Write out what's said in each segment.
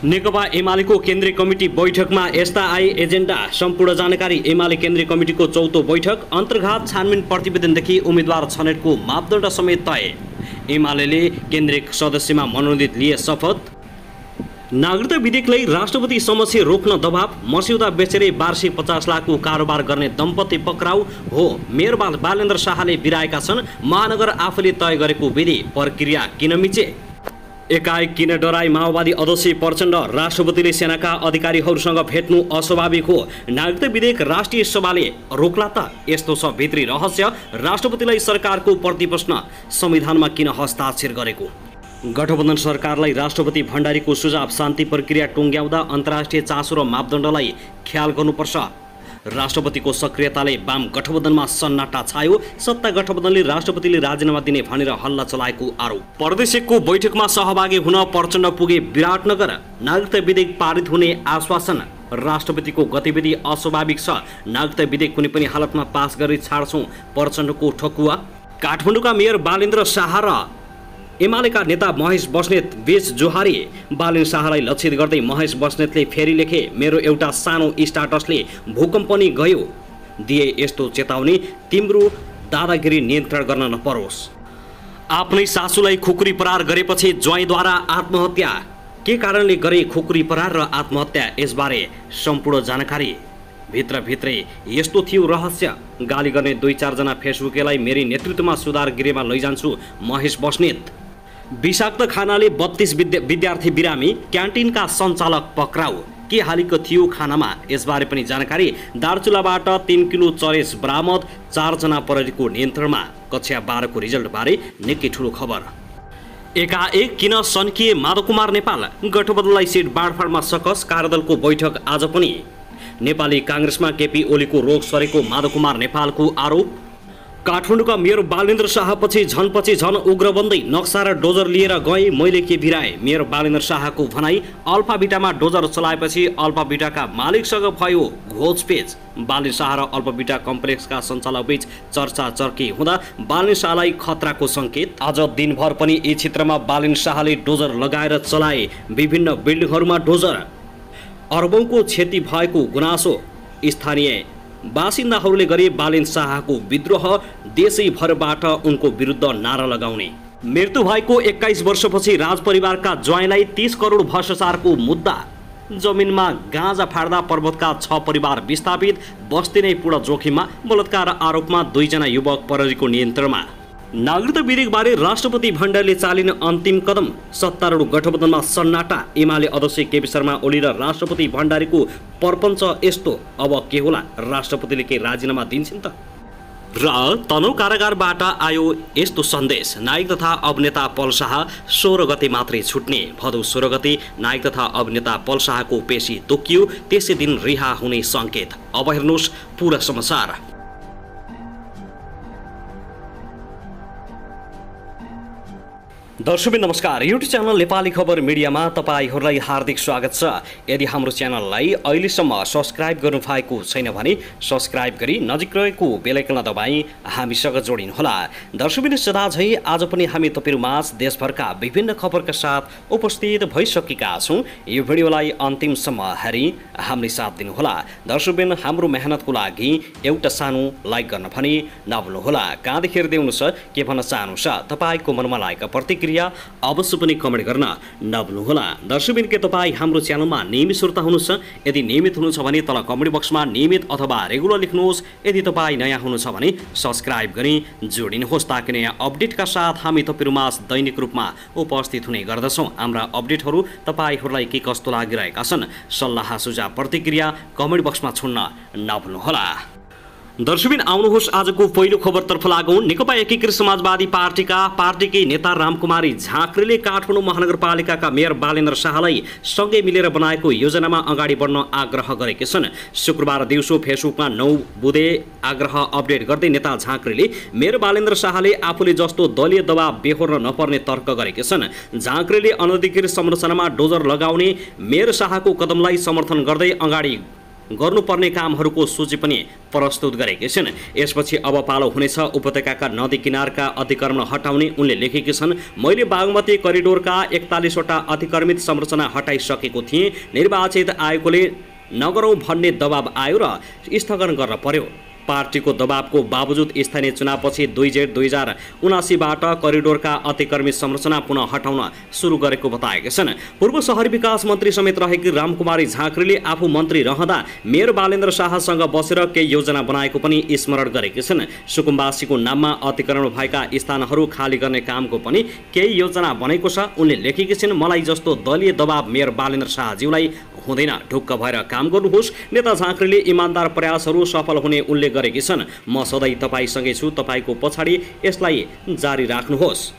नेकपा एमालेको केन्द्रीय कमिटी बैठकमा यस्ता आए एजेन्डा। सम्पूर्ण जानकारी। एमाले केन्द्रीय कमिटीको चौथो बैठक। अन्तर्घात छानबिन प्रतिवेदनदेखि उम्मेद्वार छनौटको मापदण्ड समेत तय। एमाले केन्द्रीय सदस्यमा मनोनित लिए शपथ। नागरिकता विधेयकलाई राष्ट्रपति समक्ष रोक्न दबाव। मस्यौदा बेचेरै वार्षिक 50 लाखको कारोबार गर्ने दम्पति पक्राउ हो। मेयर बालेन्द्र शाहले बिराएका छन्। महानगर आफूले तय गरेको विधि प्रक्रिया किन मिचे? एकाएक किन डराई माओवादी अध्यक्ष प्रचण्ड? राष्ट्रपतिले सेनाका अधिकारीहरूसँग भेट्नु अस्वाभाविक हो। नागरिकता विधेयक राष्ट्रिय सभाले रोक्ला त? यस्तो छ भित्री रहस्य। राष्ट्रपतिलाई सरकारको प्रतिप्रश्न। संविधानमा किन हस्ताक्षर गरेको? गठबन्धन सरकारलाई राष्ट्रपति भण्डारीको सुझाव। शान्ति प्रक्रिया टुङ्ग्याउँदा अन्तर्राष्ट्रिय चासो र मापदण्डलाई ख्याल गर्नुपर्छ। राष्ट्रपतिको सक्रियताले वाम गठबन्धनमा सन्नाटा छायो। सत्ता गठबन्धनले राष्ट्रपतिले राजीनामा दिने भनेर हल्ला चलाएको आरोप। प्रदेशको बैठकमा सहभागी हुन प्रचण्ड पुगे विराटनगर। नागरिकता विधेयक पारित हुने आश्वासन। राष्ट्रपतिको गतिविधि अस्वाभाविक छ। नागरिकता विधेयक कुनै पनि हालतमा पास गरी छाड्छौँ, प्रचण्डको ठकुवा। काठमाडौँका मेयर बालेन्द्र शाह र एमालेका नेता महेश बस्नेत बीच जोहारी। बालेन्द्र शाहलाई लक्षित गर्दै महेश बस्नेतले फेरि लेखे, मेरो एउटा सानो स्टाटसले भूकम्प नि गयो। दिए यस्तो चेतावनी, तिम्रो दादागिरी नियन्त्रण गर्न नपरोस्। आफ्नै सासूलाई खुकुरी प्रहार गरेपछि ज्वाइँद्वारा आत्महत्या। के कारणले गरे खुकुरी प्रहार र आत्महत्या? यसबारे सम्पूर्ण जानकारी। भित्रभित्रै यस्तो थियो रहस्य। गाली गर्ने 2-4 जना फेसबुकेलाई मेरी नेतृत्वमा सुधार गृहमा लैजान्छु। महेश बस्नेत। विषाक्त खानाले 32 विद्यार्थी बिरामी। क्यान्टिनका सञ्चालक पक्राउ। के हालेको थियो खानामा? यसबारे पनि जानकारी। दार्चुलाबाट 3 किलो चरेस बरामद। 4 जना प्रहरीको नियन्त्रणमा। कक्षा 12 को रिजल्टबारे निकै ठुलो खबर। एकाएक किन सन्किए माधवकुमार नेपाल? गठबन्धनलाई सिट बाँडफाँडमा सकस। कार्यदलको बैठक आज पनि। नेपाली काङ्ग्रेसमा केपी ओलीको रोग सरेको माधवकुमार नेपालको आरोप। काठमाडौँका मेयर बालेन्द्र शाहपछि झन उग्र बन्दै नक्सा र डोजर लिएर गए, मैले के भिराए? मेयर बालेन्द्र शाहको भनाई। अल्फा बिटामा डोजर चलाएपछि अल्फा बिटाका मालिकसँग भयो घोचपेच। बालेन्द्र शाह र अल्फा बिटा कम्प्लेक्सका सञ्चालकबीच चर्चा चर्की हुँदा बालेन्द्र शाहलाई खतराको सङ्केत। आज दिनभर पनि यी क्षेत्रमा बालेन्द्र शाहले डोजर लगाएर चलाए। विभिन्न बिल्डिङहरूमा डोजर। अरबौंको क्षति भएको गुनासो। स्थानीय बासिन्दाहरूले गरे बालेन्द्र शाहको विद्रोह। देशैभरबाट उनको विरुद्ध नारा लगाउने। मृत्यु भएको 21 वर्षपछि राजपरिवारका ज्वाइँलाई 30 करोड भ्रष्टाचारको मुद्दा। जमिनमा गाँजा फाड्दा पर्वतका 6 परिवार विस्थापित। बस्ती नै पूर्ण जोखिममा। बलात्कार आरोपमा 2 जना युवक प्रहरीको नियन्त्रणमा। नागरिकता विधेयकबारे राष्ट्रपति भण्डारीले चालिने अन्तिम कदम। सत्तारूढ गठबन्धनमा सन्नाटा। एमाले अध्यक्ष केपी शर्मा ओली र राष्ट्रपति भण्डारीको परपञ्च यस्तो। अब के होला? राष्ट्रपतिले के राजीनामा दिन्छन् त? र तनहुँ कारागारबाट आयो यस्तो सन्देश। नायक तथा अभिनेता पल शाह 16 गते मात्रै छुट्ने। भदौ 16 गते नायक तथा अभिनेता पल शाहको पेशी तोकियो। त्यसै दिन रिहा हुने सङ्केत। अब हेर्नुहोस् पुरा समाचार। दर्शकबिन नमस्कार। युट्युब च्यानल नेपाली खबर मिडियामा तपाईहरूलाई हार्दिक स्वागत छ। यदि हाम्रो च्यानललाई अहिलेसम्म सब्स्क्राइब गर्नुभएको छैन भने सब्स्क्राइब गरी नजिक रहेको बेल आइकन दबाई हामीसँग जोडिनुहोला। दर्शकबिन सदा झै आज पनि हामी तपाईहरुमाझ देशभरका विभिन्न खबरका साथ उपस्थित भइसकेका छौं। यो भिडियोलाई अन्तिमसम्म हेरी हामीले साथ दिनुहोला। दर्शकबिन हाम्रो मेहनतको लागि एउटा सानो लाइक गर्न पनि नभुल्नुहोला। कहाँदेखि हेर्दै हुनुहुन्छ, के भन्न चाहनुहुन्छ, तपाईको मनमा लागेका प्रतिक्रिया अवश्य पनि कमेन्ट गर्न नभुल्नुहोला। दर्शकबिन के तपाईँ हाम्रो च्यानलमा नियमित श्रोता हुनुहुन्छ? यदि नियमित हुनुहुन्छ भने तल कमेन्ट बक्समा नियमित अथवा रेगुलर लेख्नुहोस्। यदि तपाईँ नयाँ हुनुहुन्छ भने सब्स्क्राइब गरी जोडिनुहोस् ताकि नयाँ अपडेटका साथ हामी तपाईहरुमाझ दैनिक रूपमा उपस्थित हुने गर्दछौँ। हाम्रा अपडेटहरू तपाईहरूलाई के कस्तो लागिरहेका छन्, सल्लाह सुझाव प्रतिक्रिया कमेन्ट बक्समा छोड्न नभुल्नुहोला। दर्शकबिन आउनुहोस् आजको पहिलो खबरतर्फ लागौं। नेकपा एकीकृत समाजवादी पार्टीकै नेता रामकुमारी झाँक्रीले काठमाडौँ महानगरपालिकाका मेयर बालेन्द्र शाहलाई सँगै मिलेर बनाएको योजनामा अगाडि बढ्न आग्रह गरेका छन्। शुक्रबार दिउँसो फेसबुकमा 9 बुधे आग्रह अपडेट गर्दै नेता झाँक्रीले मेयर बालेन्द्र शाहले आफूले जस्तो दलीय दबाव बेहोर्न नपर्ने तर्क गरेका छन्। झाँक्रीले अनधिकृत संरचनामा डोजर लगाउने मेयर शाहको कदमलाई समर्थन गर्दै अगाडि गर्नुपर्ने कामहरूको सूची पनि प्रस्तुत गरेकी छिन्। यसपछि अब पालो हुनेछ उपत्यकाका नदी किनारका अतिक्रमण हटाउने। उनले लेखेकी छन्, मैले बागमती करिडोरका 41वटा अतिक्रमित संरचना हटाइसकेको थिएँ। निर्वाचित आयोगले नगरौँ भन्ने दबाब आयो र स्थगन गर्न पर्यो। पार्टीको दबावको बावजुद स्थानीय चुनावपछि 2 जेठ 2079बाट करिडोरका अतिक्रमित संरचना पुनः हटाउन सुरु गरेको बताएका छन्। पूर्व शहरी विकास मन्त्री समेत रहेकी रामकुमारी झाँक्रीले आफू मन्त्री रहँदा मेयर बालेन्द्र शाहसँग बसेर केही योजना बनाएको पनि स्मरण गरेकी छन्। सुकुम्बासीको नाममा अतिक्रमण भएका स्थानहरू खाली गर्ने कामको पनि केही योजना बनेको छ। उनले लेखेकी छिन्, मलाई जस्तो दलीय दबाव मेयर बालेन्द्र शाहज्यूलाई हुँदैन, ढुक्क भएर काम गर्नुहोस्। नेता झाँक्रीले इमानदार प्रयासहरू सफल हुने उल्लेख गरेकी छन्। म सधैँ तपाईसँगै छु, तपाईको पछाडि यसलाई जारी राख्नुहोस्।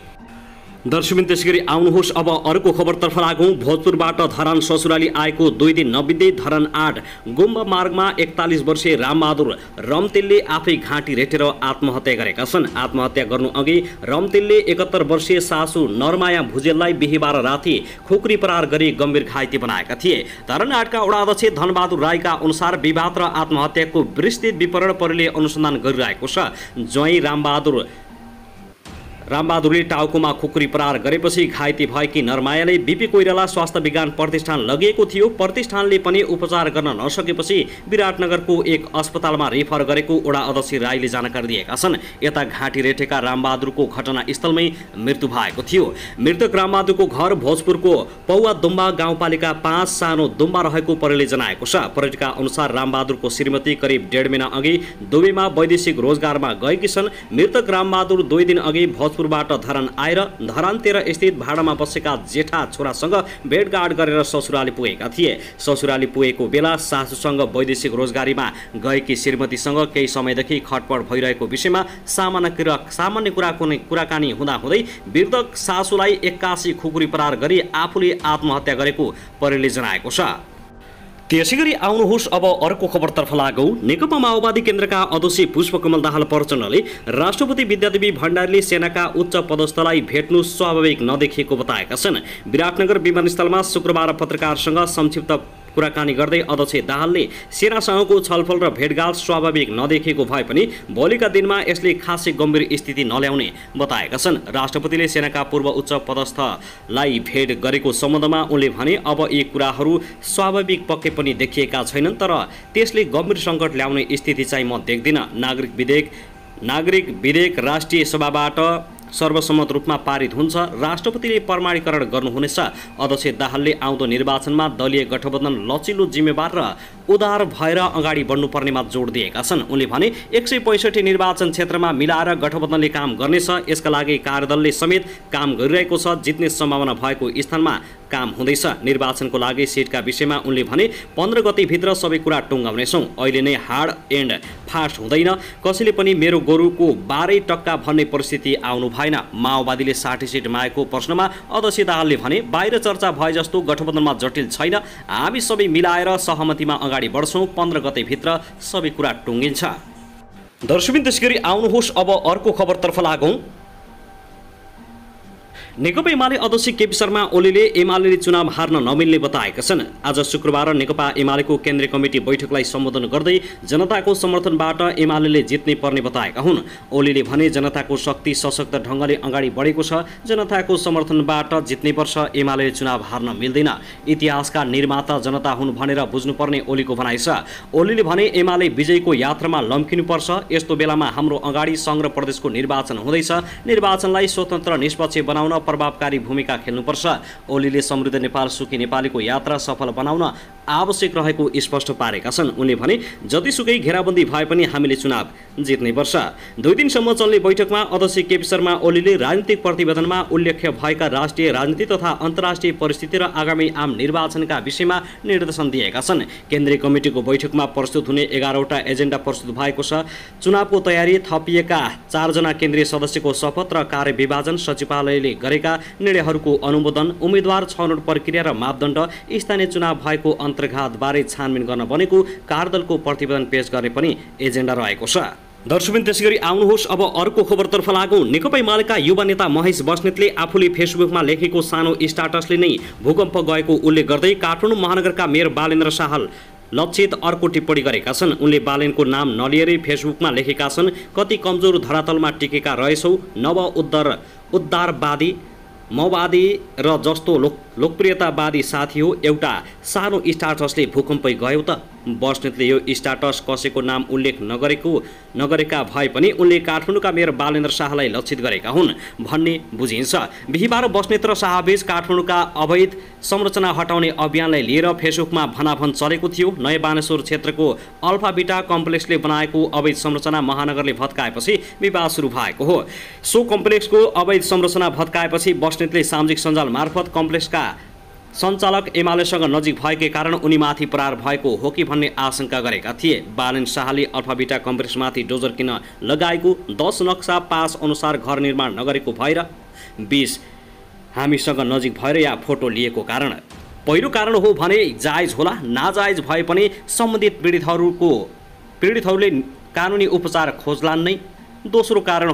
दर्शकबिन त्यसैगरी आउनुहोस् अब अर्को खबरतर्फ लागौँ। भोजपुरबाट धरान ससुराली आएको 2 दिन नबित्दै धरान 8 गुम्बा मार्गमा 41 वर्षीय रामबहादुर रम्तेलले आफै घाँटी रेटेर आत्महत्या गरेका छन्। आत्महत्या गर्नु अघि रम्तेलले 71 वर्षीय सासू नरमाया भुजेललाई बिहीबार राति खुकुरी प्रहार गरी गम्भीर घाइते बनाएका थिए। धरान 8का वडा अध्यक्ष धनबहादुर राईका अनुसार विवाद र आत्महत्याको विस्तृत विवरण प्रहरीले अनुसन्धान गरिरहेको छ। ज्वाइँ रामबहादुरले टाउकोमा खुकुरी प्रहार गरेपछि घाइते भएकी नरमायाले बीपी कोइराला स्वास्थ्य विज्ञान प्रतिष्ठान लगिएको थियो। प्रतिष्ठानले पनि उपचार गर्न नसकेपछि विराटनगरको एक अस्पतालमा रेफर गरेको वडा अध्यक्ष राईले जानकारी दिएका छन्। यता घाँटी रेटेका रामबहादुरको घटनास्थलमै मृत्यु भएको थियो। मृतक रामबहादुरको घर भोजपुरको पौवा दुम्बा गाउँपालिका 5 सानो दुम्बा रहेको प्रहरीले जनाएको छ। प्रहरीका अनुसार रामबहादुरको श्रीमती करिब 1.5 महिना अघि दुबईमा वैदेशिक रोजगारमा गएकी छन्। मृतक रामबहादुर 2 दिन अघि बाट धरान आएर धरान 13 स्थित भाडामा बसेका जेठा छोरासँग भेटघाट गरेर ससुराली पुगेका थिए। ससुराली पुगेको बेला सासूसँग वैदेशिक रोजगारीमा गएकी श्रीमतीसँग केही समयदेखि खटपट भइरहेको विषयमा सामान्य कुराकानी हुँदाहुँदै वृद्धक सासूलाई 81 खुकुरी प्रहार गरी आफूले आत्महत्या गरेको प्रहरीले जनाएको छ। त्यसैगरी आउनुहोस् अब अर्को खबरतर्फ लागौँ। नेकपा माओवादी केन्द्रका अध्यक्ष पुष्पकमल दाहाल प्रचण्डले राष्ट्रपति विद्यादेवी भण्डारीले सेनाका उच्च पदस्थलाई भेट्नु स्वाभाविक नदेखिएको बताएका छन्। विराटनगर विमानस्थलमा शुक्रबार पत्रकारसँग संक्षिप्त कुराकानी गर्दै अध्यक्ष दाहालले सेनासँगको छलफल र भेटघाट स्वाभाविक नदेखेको भए पनि भोलिका दिनमा यसले खासै गम्भीर स्थिति नल्याउने बताएका छन्। राष्ट्रपतिले सेनाका पूर्व उच्च पदस्थलाई भेट गरेको सम्बन्धमा उनले भने, अब यी कुराहरू स्वाभाविक पक्कै पनि देखिएका छैनन्, तर त्यसले गम्भीर सङ्कट ल्याउने स्थिति चाहिँ म देख्दिनँ। नागरिक विधेयक राष्ट्रिय सभाबाट सर्वसम्मत रूपमा पारित हुन्छ। राष्ट्रपतिले प्रमाणीकरण गर्नुहुनेछ। अध्यक्ष दाहालले आउँदो निर्वाचनमा दलीय गठबन्धन लचिलो जिम्मेवार र उदार भएर अगाडि बढ्नुपर्नेमा जोड दिएका छन्। उनले भने 165 निर्वाचन क्षेत्रमा मिलाएर गठबन्धनले काम गर्नेछ। यसका लागि कार्यदलले समेत काम गरिरहेको छ। जित्ने सम्भावना भएको स्थानमा काम हुँदैछ। निर्वाचनको लागि सिटका विषयमा उनले भने 15 गतेभित्र सबै कुरा टुङ्गाउनेछौँ। अहिले नै हार्ड एन्ड फास्ट हुँदैन। कसैले पनि मेरो गोरुको 12 टक्का भन्ने परिस्थिति आउनु भएन। माओवादीले 60 सिट मागेको प्रश्नमा अध्यक्ष दाहालले भने, बाहिर चर्चा भए जस्तो गठबन्धनमा जटिल छैन। हामी सबै मिलाएर सहमतिमा अगाडि बढ्छौँ। 15 गतेभित्र सबै कुरा टुङ्गिन्छ। दर्शकबिन त्यसैगरी आउनुहोस् अब अर्को खबरतर्फ लागौँ। नेकपा एमाले अध्यक्ष केपी शर्मा ओलीले एमाले चुनाव हार्न नमिल्ने बताएका छन्। आज शुक्रबार नेकपा एमालेको केन्द्रीय कमिटी बैठकलाई सम्बोधन गर्दै जनताको समर्थनबाट एमाले जित्नै पर्ने बताएका हुन्। ओलीले भने, जनताको शक्ति सशक्त ढङ्गले अगाडि बढेको छ। जनताको समर्थनबाट जित्नैपर्छ। एमाले चुनाव हार्न मिल्दैन। इतिहासका निर्माता जनता हुन् भनेर बुझ्नुपर्ने ओलीको भनाइ छ। ओलीले भने, एमाले विजयको यात्रामा लम्किनुपर्छ। यस्तो बेलामा हाम्रो अगाडि सङ्घ र प्रदेशको निर्वाचन हुँदैछ। निर्वाचनलाई स्वतन्त्र निष्पक्ष बनाउन प्रभावकारी भूमिका खेल्नुपर्छ। ओलीले समृद्ध नेपाल सुखी नेपालीको यात्रा सफल बनाउन आवश्यक रहेको स्पष्ट पारेका छन्। उनले भने, जतिसुकै घेराबन्दी भए पनि हामीले चुनाव जित्नैपर्छ। 2 दिनसम्म चल्ने बैठकमा अध्यक्ष केपी शर्मा ओलीले राजनीतिक प्रतिवेदनमा उल्लेख भएका राष्ट्रिय राजनीति तथा अन्तर्राष्ट्रिय परिस्थिति र आगामी आम निर्वाचनका विषयमा निर्देशन दिएका छन्। केन्द्रीय कमिटीको बैठकमा प्रस्तुत हुने 11वटा एजेन्डा प्रस्तुत भएको छ। चुनावको तयारी, थपिएका 4 जना केन्द्रीय सदस्यको शपथ र कार्यविभाजन, सचिवालयले गरेका निर्णयहरूको अनुमोदन, उम्मेद्वार छनौट प्रक्रिया र मापदण्ड, स्थानीय चुनाव भएको अन्तर्घातबारे छानबिन गर्न बनेको कार्यदलको प्रतिवेदन पेश गर्ने पनि एजेन्डा रहेको छ। दर्शकबिन त्यसैगरी आउनुहोस् अब अर्को खबरतर्फ लागौँ। नेकपा एमालेका युवा नेता महेश बस्नेतले आफूले फेसबुकमा लेखेको सानो स्टाटसले नै भूकम्प गएको उल्लेख गर्दै काठमाडौँ महानगरका मेयर बालेन्द्र शाह लक्षित अर्को टिप्पणी गरेका छन्। उनले बालेनको नाम नलिएरै फेसबुकमा लेखेका छन्, कति कमजोर धरातलमा टिकेका रहेछौ, नव उद्धारवादी माओवादी र जस्तो लोकप्रियतावादी साथी हो। एउटा सानो स्टाटसले भूकम्पै गयो त। बस्नेतले यो स्टाटस कसैको नाम उल्लेख नगरेका भए पनि उनले काठमाडौँका मेयर बालेन्द्र शाहलाई लक्षित गरेका हुन् भन्ने बुझिन्छ। बिहिबार बस्नेत र शाहबीच काठमाडौँका अवैध संरचना हटाउने अभियानलाई लिएर फेसबुकमा भनाभन चलेको थियो। नयाँ बानेश्वर क्षेत्रको अल्फा बिटा कम्प्लेक्सले बनाएको अवैध संरचना महानगरले भत्काएपछि विवाद सुरु भएको हो। सो कम्प्लेक्सको अवैध संरचना भत्काएपछि बस्नेतले सामाजिक सञ्जाल मार्फत कम्प्लेक्सका सञ्चालक एमालेसँग नजिक भएकै कारण उनीमाथि प्रहार भएको हो कि भन्ने आशंका गरेका थिए। बालेन शाहले अल्फाबिटा कम्प्लेक्समाथि डोजर किन लगाएको 10 नक्सा पास अनुसार घर निर्माण नगरेको भएर 20 हामीसँग नजिक भएर या फोटो लिएको कारण। पहिलो कारण हो भने जायज होला, नाजायज भए पनि सम्बन्धित पीडितहरूले कानुनी उपचार खोज्लान् नै। दोस्रो कारण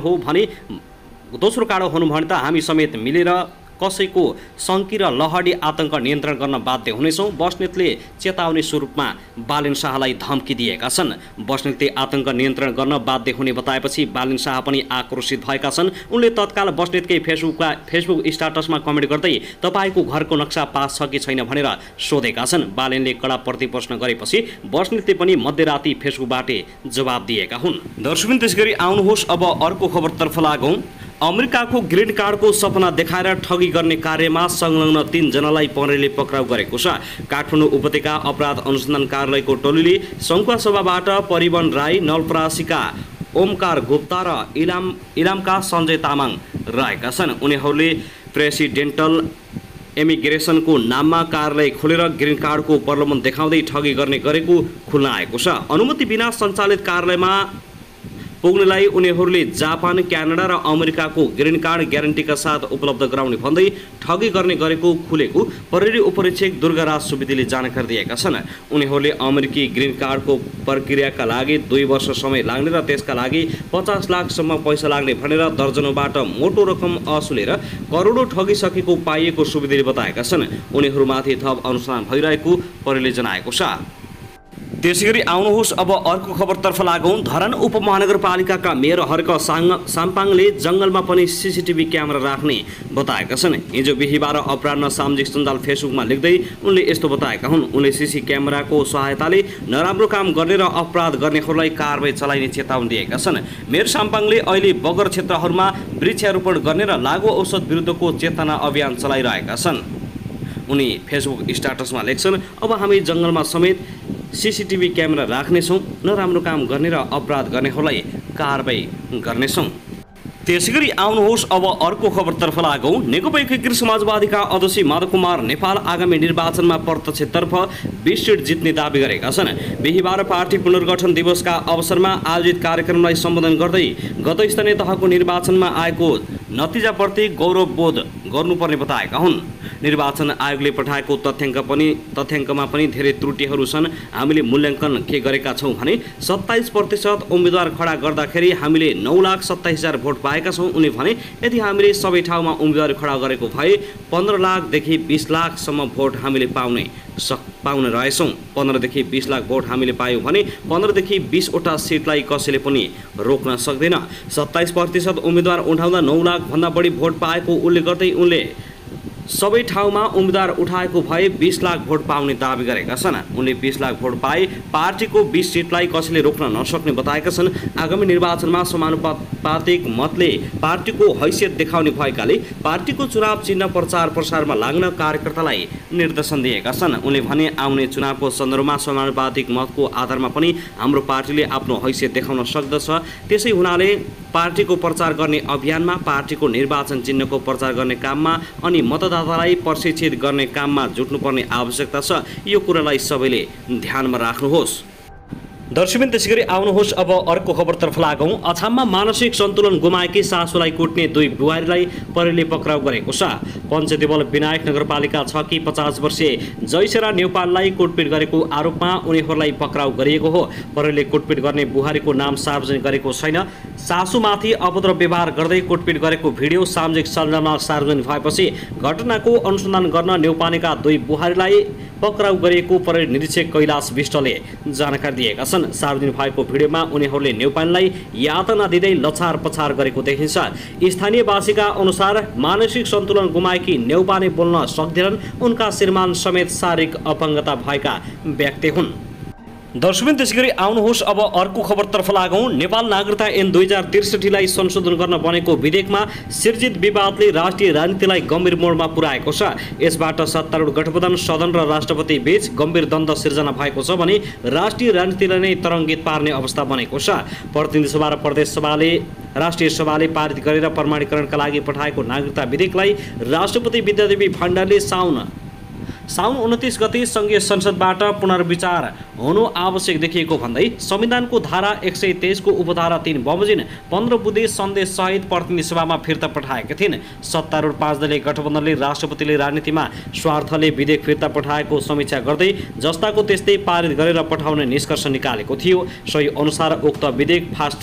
हुनु भने त हामी समेत मिलेर कसैको सङ्की र लहडी आतंक नियन्त्रण गर्न बाध्य हुनेछौँ। बस्नेतले चेतावनी स्वरूपमा बालेन शाहलाई धम्की दिएका छन्। बस्नेतले आतंक नियन्त्रण गर्न बाध्य हुने बताएपछि बालेन शाह पनि आक्रोशित भएका छन्। उनले तत्काल बस्नेतकै फेसबुक स्टाटसमा कमेन्ट गर्दै तपाईँको घरको नक्सा पास छ कि छैन भनेर सोधेका छन्। बालेनले कडा प्रतिप्रश्न गरेपछि बस्नेतले पनि मध्यराती फेसबुकबाटै जवाब दिएका हुन्। दर्शकबिन, त्यसगरी आउनुहोस् अब अर्को खबरतर्फ लागौँ। अमेरिकाको ग्रीन कार्डको सपना देखाएर ठगी गर्ने कार्यमा संलग्न 3 जनालाई परेले पक्राउ गरेको छ। काठमाडौँ उपत्यका अपराध अनुसन्धान कार्यालयको टोलीले सङ्खुवासभाबाट परिवन राई, नलपरासीका ओमकार गुप्ता र इलामका सञ्जय तामाङ रहेका छन्। उनीहरूले प्रेसिडेन्टल इमिग्रेसनको नाममा कार्यालय खोलेर ग्रीन कार्डको प्रलोभन देखाउँदै ठगी गर्ने गरेको खुल्नाएको छ। अनुमति बिना सञ्चालित कार्यालयमा पुग्नेलाई उनीहरूले जापान, क्यानाडा र अमेरिकाको ग्रीन कार्ड ग्यारेन्टीका साथ उपलब्ध गराउने भन्दै ठगी गर्ने गरेको खुलेको प्रहरी उपरीक्षक दुर्गाराज सुवेदीले जानकारी दिएका छन्। उनीहरूले अमेरिकी ग्रीन कार्डको प्रक्रियाका लागि 2 वर्ष समय लाग्ने र त्यसका लागि 50 लाखसम्म पैसा लाग्ने भनेर दर्जनौबाट मोटो रकम असुलेर करोडौँ ठगिसकेको पाइएको सुवेदीले बताएका छन्। उनीहरूमाथि थप अनुसन्धान भइरहेको प्रहरीले जनाएको छ। त्यसैगरी आउनुहोस् अब अर्को खबरतर्फ लागौँ। धरान उपमहानगरपालिकाका मेयर हर्क साम्पाङले जङ्गलमा पनि सीसीटीभी क्यामेरा राख्ने बताएका छन्। हिजो बिहिबार अपराह्न सामाजिक सञ्जाल फेसबुकमा लेख्दै उनले यस्तो बताएका हुन्। उनले सीसी क्यामेराको सहायताले नराम्रो काम गर्ने र अपराध गर्नेहरूलाई कारबाही चलाइने चेतावनी दिएका छन्। मेयर साम्पाङले अहिले बगर क्षेत्रहरूमा वृक्षारोपण गर्ने र लागु औषध विरुद्धको चेतना अभियान चलाइरहेका छन्। उनी फेसबुक स्टाटसमा लेख्छन्, अब हामी जङ्गलमा समेत सीसीटीभी क्यामेरा राख्नेछौँ, नराम्रो काम गर्ने र अपराध गर्नेहरूलाई कारबाही गर्नेछौँ। त्यसैगरी आउनुहोस् अब अर्को खबरतर्फ लागौँ। नेकपा एकीकृत समाजवादीका अध्यक्ष माधव कुमार नेपाल आगामी निर्वाचनमा प्रत्यक्षतर्फ 20 सिट जित्ने दावी गरेका छन्। बिहिबार पार्टी पुनर्गठन दिवसका अवसरमा आयोजित कार्यक्रमलाई सम्बोधन गर्दै गत स्थानीय तहको निर्वाचनमा आएको नतिजाप्रति गौरवबोध गर्नुपर्ने बताएका हुन्। निर्वाचन आयोगले पठाएको तथ्याङ्कमा पनि धेरै त्रुटिहरू छन्। हामीले मूल्याङ्कन के गरेका छौँ भने 27% उम्मेदवार खडा गर्दाखेरि हामीले 9,27,000 भोट पाएका छौँ। उनी भने यदि हामीले सबै ठाउँमा उम्मेदवार खडा गरेको भए 15 लाखदेखि 20 लाखसम्म भोट हामीले पाउने रहेछौँ। 15 देखि 20 लाख भोट हामीले पायौँ भने 15 देखि 20 वटा सिटलाई कसैले पनि रोक्न सक्दैन। 27% उम्मेदवार उठाउँदा 9 लाखभन्दा बढी भोट पाएको उल्लेख गर्दै उनले सबै ठाउँमा उम्मेदवार उठाएको भए 20 लाख भोट पाउने दावी गरेका छन्। उनले 20 लाख भोट पाए पार्टीको 20 सिटलाई कसैले रोक्न नसक्ने बताएका छन्। आगामी निर्वाचनमा समानुपातिक मतले पार्टीको हैसियत देखाउने भएकाले पार्टीको चुनाव चिन्ह प्रचार प्रसारमा लाग्न कार्यकर्तालाई निर्देशन दिएका छन्। उनले भने आउने चुनावको सन्दर्भमा समानुपातिक मतको आधारमा पनि हाम्रो पार्टीले आफ्नो हैसियत देखाउन सक्दछ। त्यसै हुनाले पार्टीको प्रचार गर्ने अभियानमा, पार्टीको निर्वाचन चिन्हको प्रचार गर्ने काममा अनि मतदातालाई प्रशिक्षित गर्ने काममा जुट्नुपर्ने आवश्यकता छ। यो कुरालाई सबैले ध्यानमा राख्नुहोस्। दर्शकबिन, त्यसैगरी आउनुहोस् अब अर्को खबरतर्फ लागौँ। अछाममा मानसिक सन्तुलन गुमाएकी सासूलाई कुट्ने 2 बुहारीलाई प्रहरीले पक्राउ गरेको छ। पञ्चदेवल विनायक नगरपालिका 6 की 50 वर्षीय जयसेरा नेपाललाई कुटपिट गरेको आरोपमा उनीहरूलाई पक्राउ गरिएको हो। प्रहरीले कुटपिट गर्ने बुहारीको नाम सार्वजनिक गरेको छैन। सासूमाथि अभद्र व्यवहार गर्दै कुटपिट गरेको भिडियो सामाजिक सञ्जालमा सार्वजनिक भएपछि घटनाको अनुसन्धान गर्न न्यौपानेका 2 बुहारीलाई पक्राउ गरिएको प्रहरी निरीक्षक कैलाश विष्टले जानकारी दिएका छन्। सार्वजनिक भएको भिडियोमा उनीहरूले न्यौपानेलाई यातना दिँदै लछार पछार गरेको देखिन्छ। स्थानीयवासीका अनुसार मानसिक सन्तुलन गुमाएकी न्यौपाने बोल्न सक्दैनन्। उनका श्रीमान समेत शारीरिक अपङ्गता भएका व्यक्ति हुन्। दर्शकबिन त्यसैगरी आउनुहोस् अब अर्को खबरतर्फ लागौँ। नेपाल नागरिकता ऐन 2063लाई संशोधन गर्न बनेको विधेयकमा सिर्जित विवादले राष्ट्रिय राजनीतिलाई गम्भीर मोडमा पुर्याएको छ। यसबाट सत्तारूढ गठबन्धन सदन र राष्ट्रपति बीच गम्भीर द्वन्द्व सिर्जना भएको छ भने राष्ट्रिय राजनीतिलाई नै तरङ्गित पार्ने अवस्था बनेको छ। प्रतिनिधि सभा र प्रदेश सभाले राष्ट्रिय सभाले पारित गरेर प्रमाणीकरणका लागि पठाएको नागरिकता विधेयकलाई राष्ट्रपति विद्यादेवी भण्डारीले साउन 29 गते संघीय संसदबाट पुनर्विचार हुनु आवश्यक देखिएको भन्दै संविधानको धारा 123 को उपधारा 3 बमोजिम 15 बुँदे सन्देश सहित प्रतिनिधि सभामा फिर्ता पठाएका थिइन्। सत्तारूढ 5 दलीय गठबन्धनले राष्ट्रपतिले राजनीतिमा स्वार्थले विधेयक फिर्ता पठाएको समीक्षा गर्दै जस्ताको त्यस्तै पारित गरेर पठाउने निष्कर्ष निकालेको थियो। सोही अनुसार उक्त विधेयक फास्ट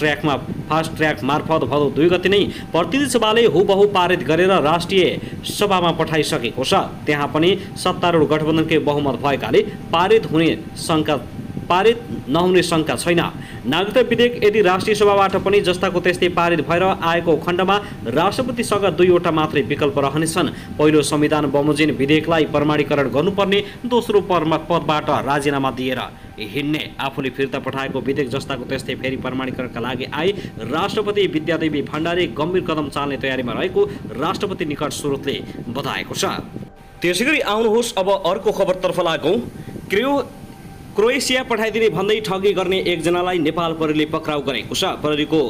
ट्र्याक मार्फत भदौ 2 गते नै प्रतिनिधि सभाले हुबहु पारित गरेर राष्ट्रिय सभामा पठाइसकेको छ। त्यहाँ पनि सत्तारूढ गठबन्धनकै बहुमत भएकाले पारित नहुने शंका छैन। नागरिकता विधेयक यदि राष्ट्रिय सभाबाट पनि जस्ताको त्यस्तै पारित भएर आएको खण्डमा राष्ट्रपतिसँग 2 वटा मात्रै विकल्प रहनेछन्। पहिलो संविधान बमोजिम विधेयकलाई प्रमाणीकरण गर्नुपर्ने, दोस्रो पदबाट राजीनामा दिएर हिँड्ने। आफूले फिर्ता पठाएको विधेयक जस्ताको त्यस्तै फेरि प्रमाणीकरणका लागि आए राष्ट्रपति विद्यादेवी भण्डारी गम्भीर कदम चाल्ने तयारीमा रहेको राष्ट्रपति निकट स्रोतले बताएको छ। त्यसैगरी आउनुहोस् अब अर्को खबरतर्फ लागौँ। क्रोएसिया पठाइदिने भन्दै ठगी गर्ने एकजनालाई नेपाल प्रहरीले पक्राउ गरेको छ। प्रहरीको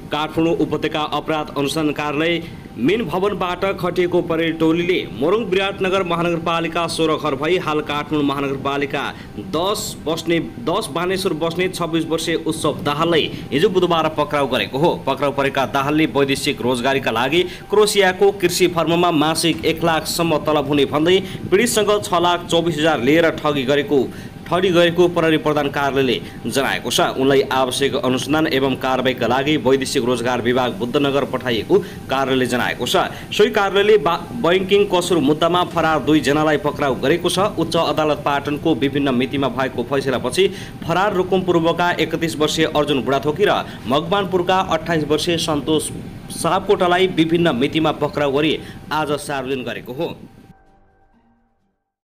काठमाडौँ उपत्यका अपराध अनुसन्धान कार्यालय मेन भवनबाट खटिएको प्रहरी टोलीले मोरङ विराटनगर महानगरपालिका 16 घर भई हाल काठमाडौँ महानगरपालिका 10 बानेश्वर बस्ने 26 वर्षीय उत्सव दाहाललाई हिजो बुधबार पक्राउ गरेको हो। पक्राउ परेका दाहालले वैदेशिक रोजगारीका लागि क्रोएसियाको कृषि फर्ममा मासिक 1 लाखसम्म तलब हुने भन्दै पीडितसँग 6,24,000 लिएर ठगी गरेको प्रहरी प्रधान कार्यालयले जनाएको छ। उनलाई आवश्यक अनुसन्धान एवं कारबाहीका लागि वैदेशिक रोजगार विभाग बुद्धनगर पठाइएको कार्यालयले जनाएको छ। सोही कार्यालयले बैंकिङ कसुर मुद्दामा फरार 2 जनालाई पक्राउ गरेको छ। उच्च अदालत पाटनको विभिन्न मितिमा भएको फैसलापछि फरार रुकुमपूर्वका 31 वर्षीय अर्जुन बुढाथोकी र मकवानपुरका 28 वर्षीय सन्तोष सापकोटालाई विभिन्न मितिमा पक्राउ गरी आज सार्वजनिक गरेको हो।